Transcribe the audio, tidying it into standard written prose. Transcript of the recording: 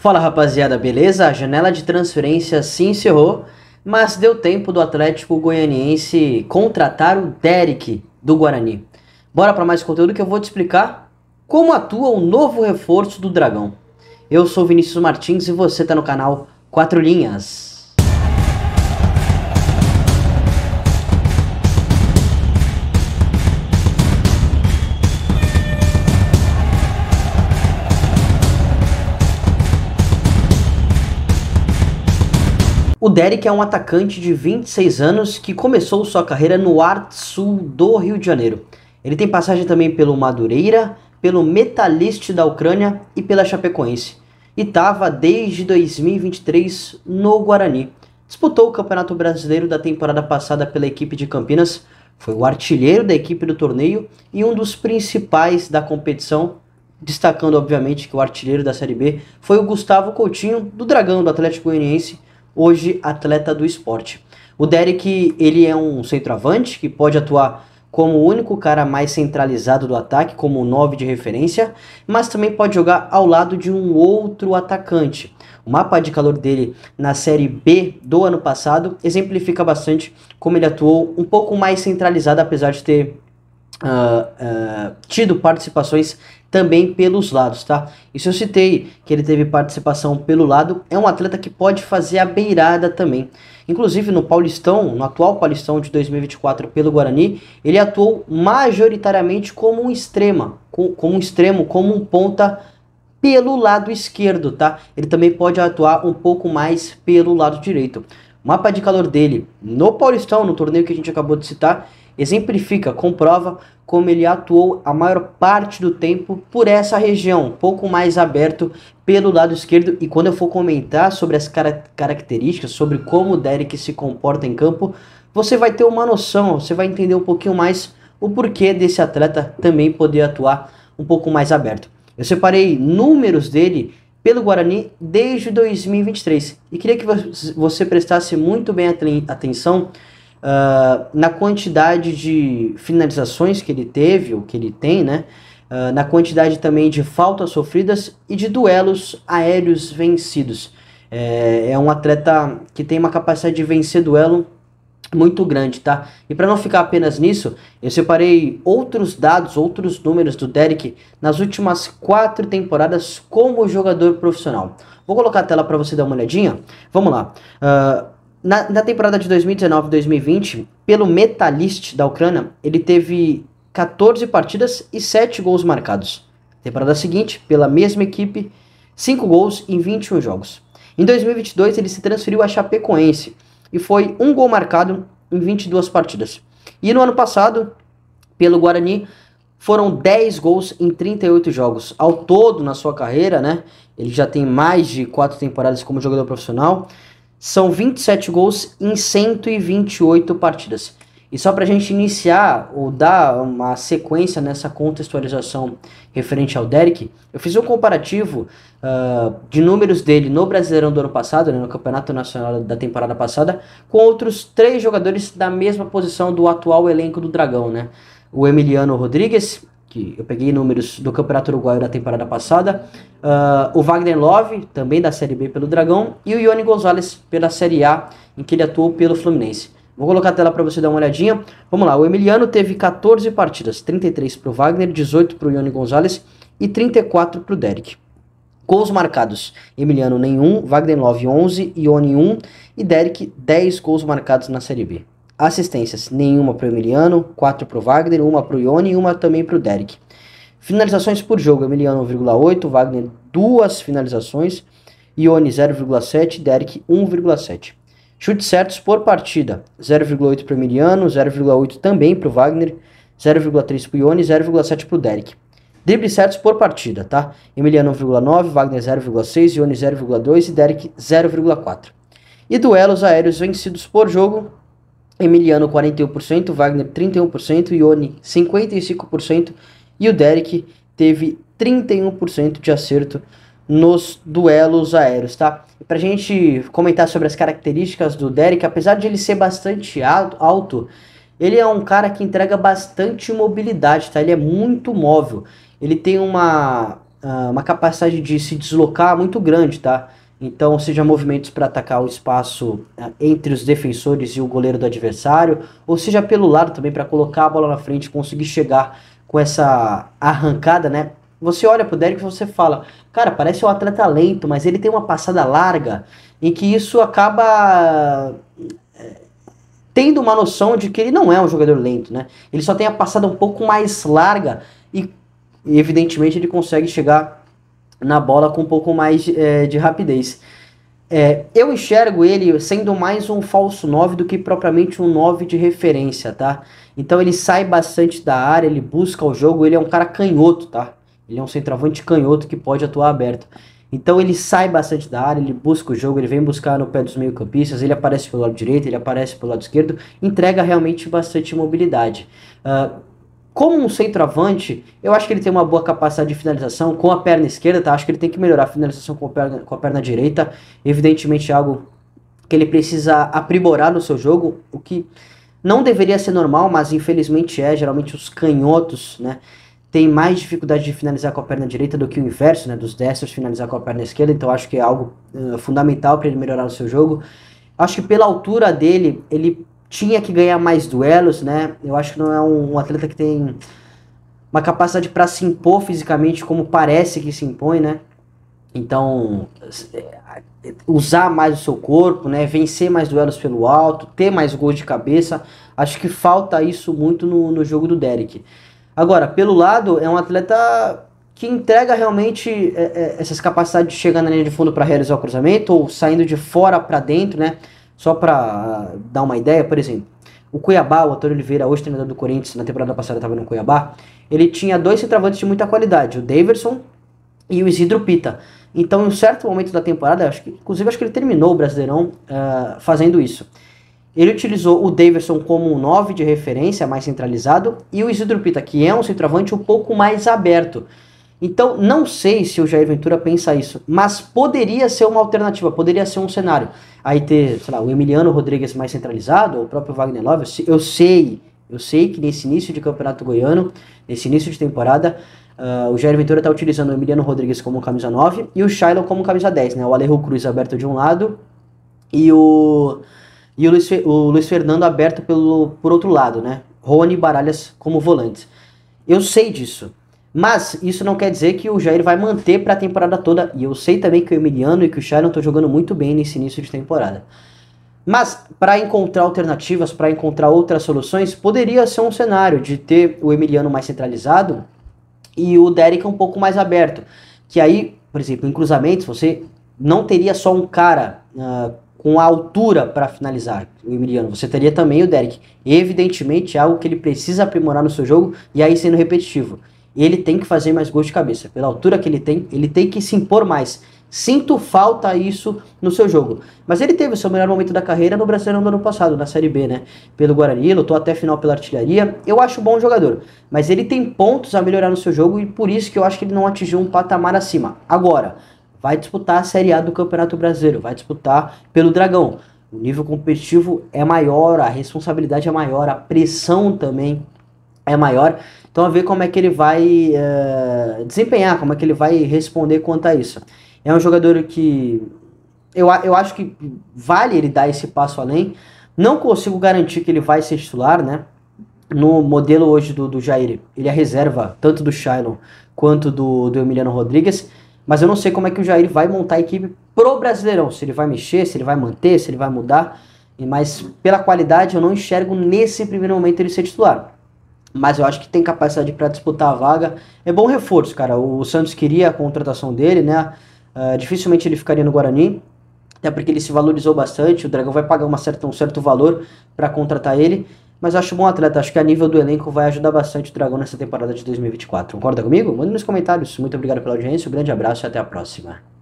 Fala rapaziada, beleza? A janela de transferência se encerrou, mas deu tempo do Atlético Goianiense contratar o Derek do Guarani. Bora para mais conteúdo que eu vou te explicar como atua o novo reforço do Dragão. Eu sou Vinícius Martins e você está no canal 4 Linhas. O Derek é um atacante de 26 anos que começou sua carreira no Art-Sul do Rio de Janeiro. Ele tem passagem também pelo Madureira, pelo Metalist da Ucrânia e pela Chapecoense. E estava desde 2023 no Guarani. Disputou o Campeonato Brasileiro da temporada passada pela equipe de Campinas, foi o artilheiro da equipe do torneio e um dos principais da competição, destacando obviamente que o artilheiro da Série B foi o Gustavo Coutinho, do Dragão do Atlético Goianiense, hoje atleta do Sport. O Derek, ele é um centroavante que pode atuar como o único cara mais centralizado do ataque, como o 9 de referência, mas também pode jogar ao lado de um outro atacante. O mapa de calor dele na Série B do ano passado exemplifica bastante como ele atuou um pouco mais centralizado, apesar de ter tido participações também pelos lados, tá? E se eu citei que ele teve participação pelo lado, é um atleta que pode fazer a beirada também. Inclusive no Paulistão, no atual Paulistão de 2024 pelo Guarani, ele atuou majoritariamente como um extremo, como um ponta pelo lado esquerdo, tá? Ele também pode atuar um pouco mais pelo lado direito. O mapa de calor dele no Paulistão, no torneio que a gente acabou de citar, exemplifica, comprova como ele atuou a maior parte do tempo por essa região, um pouco mais aberto pelo lado esquerdo. E quando eu for comentar sobre as características, sobre como o Derek se comporta em campo, você vai ter uma noção, você vai entender um pouquinho mais o porquê desse atleta também poder atuar um pouco mais aberto. Eu separei números dele pelo Guarani desde 2023 e queria que você prestasse muito bem atenção na quantidade de finalizações que ele teve, ou que ele tem, né? Na quantidade também de faltas sofridas e de duelos aéreos vencidos. É um atleta que tem uma capacidade de vencer duelo muito grande, tá? E para não ficar apenas nisso, eu separei outros dados, outros números do Derek nas últimas 4 temporadas como jogador profissional. Vou colocar a tela para você dar uma olhadinha. Vamos lá. Na temporada de 2019-2020, pelo Metalist da Ucrânia, ele teve 14 partidas e 7 gols marcados. Temporada seguinte, pela mesma equipe, 5 gols em 21 jogos. Em 2022, ele se transferiu à Chapecoense e foi 1 gol marcado em 22 partidas. E no ano passado, pelo Guarani, foram 10 gols em 38 jogos. Ao todo, na sua carreira, né? Ele já tem mais de 4 temporadas como jogador profissional. São 27 gols em 128 partidas. E só para a gente iniciar ou dar uma sequência nessa contextualização referente ao Derek, eu fiz um comparativo de números dele no Brasileirão do ano passado, né, no Campeonato Nacional da temporada passada, com outros 3 jogadores da mesma posição do atual elenco do Dragão, né? O Emiliano Rodrigues, que eu peguei números do Campeonato Uruguaio da temporada passada, o Wagner Love, também da Série B pelo Dragão, e o Iony Gonzalez pela Série A, em que ele atuou pelo Fluminense. Vou colocar a tela para você dar uma olhadinha. Vamos lá, o Emiliano teve 14 partidas, 33 para o Wagner, 18 para o Iony Gonzalez e 34 para o Derek. Gols marcados, Emiliano nenhum, Wagner Love 11, Iony 1 e Derek 10 gols marcados na Série B. Assistências, nenhuma para o Emiliano, 4 para o Wagner, 1 para o Iony e 1 também para o Derek. Finalizações por jogo, Emiliano 1,8, Wagner 2 finalizações, Iony 0,7, Derek 1,7. Chutes certos por partida, 0,8 para o Emiliano, 0,8 também para o Wagner, 0,3 para o Iony, 0,7 para o Derek. Dribles certos por partida, tá? Emiliano 1,9, Wagner 0,6, Iony 0,2 e Derek 0,4. E duelos aéreos vencidos por jogo, Emiliano 41%, Wagner 31%, Iony 55% e o Derek teve 31% de acerto nos duelos aéreos, tá? E pra gente comentar sobre as características do Derek, apesar de ele ser bastante alto, ele é um cara que entrega bastante mobilidade, tá? Ele é muito móvel, ele tem uma uma capacidade de se deslocar muito grande, tá? Então, seja movimentos para atacar o espaço entre os defensores e o goleiro do adversário, ou seja pelo lado também para colocar a bola na frente e conseguir chegar com essa arrancada, né? Você olha pro Derrick e você fala, cara, parece um atleta lento, mas ele tem uma passada larga, em que isso acaba tendo uma noção de que ele não é um jogador lento, né? Ele só tem a passada um pouco mais larga e evidentemente ele consegue chegar na bola com um pouco mais de rapidez. Eu enxergo ele sendo mais um falso 9 do que propriamente um 9 de referência, tá? Então ele sai bastante da área, ele busca o jogo, ele é um cara canhoto, tá? Ele é um centroavante canhoto que pode atuar aberto. Então ele sai bastante da área, ele busca o jogo, ele vem buscar no pé dos meio-campistas, ele aparece pelo lado direito, ele aparece pelo lado esquerdo, entrega realmente bastante mobilidade. Como um centroavante, eu acho que ele tem uma boa capacidade de finalização com a perna esquerda, tá? Acho que ele tem que melhorar a finalização com a perna direita. Evidentemente é algo que ele precisa aprimorar no seu jogo, o que não deveria ser normal, mas infelizmente é. Geralmente os canhotos, né, têm mais dificuldade de finalizar com a perna direita do que o inverso, né, dos destros finalizar com a perna esquerda. Então acho que é algo fundamental para ele melhorar o seu jogo. Acho que pela altura dele, ele tinha que ganhar mais duelos, né? Eu acho que não é um atleta que tem uma capacidade para se impor fisicamente como parece que se impõe, né? Então, usar mais o seu corpo, né? Vencer mais duelos pelo alto, ter mais gols de cabeça. Acho que falta isso muito no jogo do Derrick. Agora, pelo lado, é um atleta que entrega realmente essas capacidades de chegar na linha de fundo para realizar o cruzamento ou saindo de fora para dentro, né? Só para dar uma ideia, por exemplo, o Cuiabá, o Antônio Oliveira, hoje treinador do Corinthians, na temporada passada estava no Cuiabá, ele tinha dois centroavantes de muita qualidade, o Daverson e o Isidro Pita. Então, em um certo momento da temporada, inclusive acho que ele terminou o Brasileirão fazendo isso. Ele utilizou o Daverson como um 9 de referência, mais centralizado, e o Isidro Pita, que é um centroavante um pouco mais aberto. Então, não sei se o Jair Ventura pensa isso, mas poderia ser uma alternativa, poderia ser um cenário. Aí ter, sei lá, o Emiliano Rodrigues mais centralizado, ou o próprio Wagner Love. Eu sei que nesse início de campeonato goiano, nesse início de temporada, o Jair Ventura está utilizando o Emiliano Rodrigues como camisa 9 e o Shailon como camisa 10, né? O Alejo Cruz aberto de um lado e o Luiz Fernando aberto por outro lado, né? Rony e Baralhas como volantes. Eu sei disso. Mas isso não quer dizer que o Jair vai manter para a temporada toda. E eu sei também que o Emiliano e que o Shailon estão jogando muito bem nesse início de temporada. Mas para encontrar alternativas, para encontrar outras soluções, poderia ser um cenário de ter o Emiliano mais centralizado e o Derrick um pouco mais aberto. Que aí, por exemplo, em cruzamentos, você não teria só um cara com a altura para finalizar, o Emiliano. Você teria também o Derrick. Evidentemente, é algo que ele precisa aprimorar no seu jogo e aí sendo repetitivo. Ele tem que fazer mais gols de cabeça. Pela altura que ele tem que se impor mais. Sinto falta isso no seu jogo. Mas ele teve o seu melhor momento da carreira no Brasileirão do ano passado, na Série B, né? Pelo Guarani, lutou até final pela artilharia. Eu acho bom jogador. Mas ele tem pontos a melhorar no seu jogo e por isso que eu acho que ele não atingiu um patamar acima. Agora, vai disputar a Série A do Campeonato Brasileiro. Vai disputar pelo Dragão. O nível competitivo é maior, a responsabilidade é maior, a pressão também é maior. Então a ver como é que ele vai desempenhar, como é que ele vai responder quanto a isso. É um jogador que eu acho que vale ele dar esse passo além. Não consigo garantir que ele vai ser titular, né? No modelo hoje do Jair, ele é reserva tanto do Shailon quanto do Emiliano Rodrigues. Mas eu não sei como é que o Jair vai montar a equipe pro Brasileirão. Se ele vai mexer, se ele vai manter, se ele vai mudar. Mas pela qualidade eu não enxergo nesse primeiro momento ele ser titular. Mas eu acho que tem capacidade para disputar a vaga. É bom reforço, cara. O Santos queria a contratação dele, né? Dificilmente ele ficaria no Guarani, até porque ele se valorizou bastante. O Dragão vai pagar um certo valor para contratar ele. Mas eu acho bom atleta. Acho que a nível do elenco vai ajudar bastante o Dragão nessa temporada de 2024. Concorda comigo? Manda nos comentários. Muito obrigado pela audiência. Um grande abraço e até a próxima.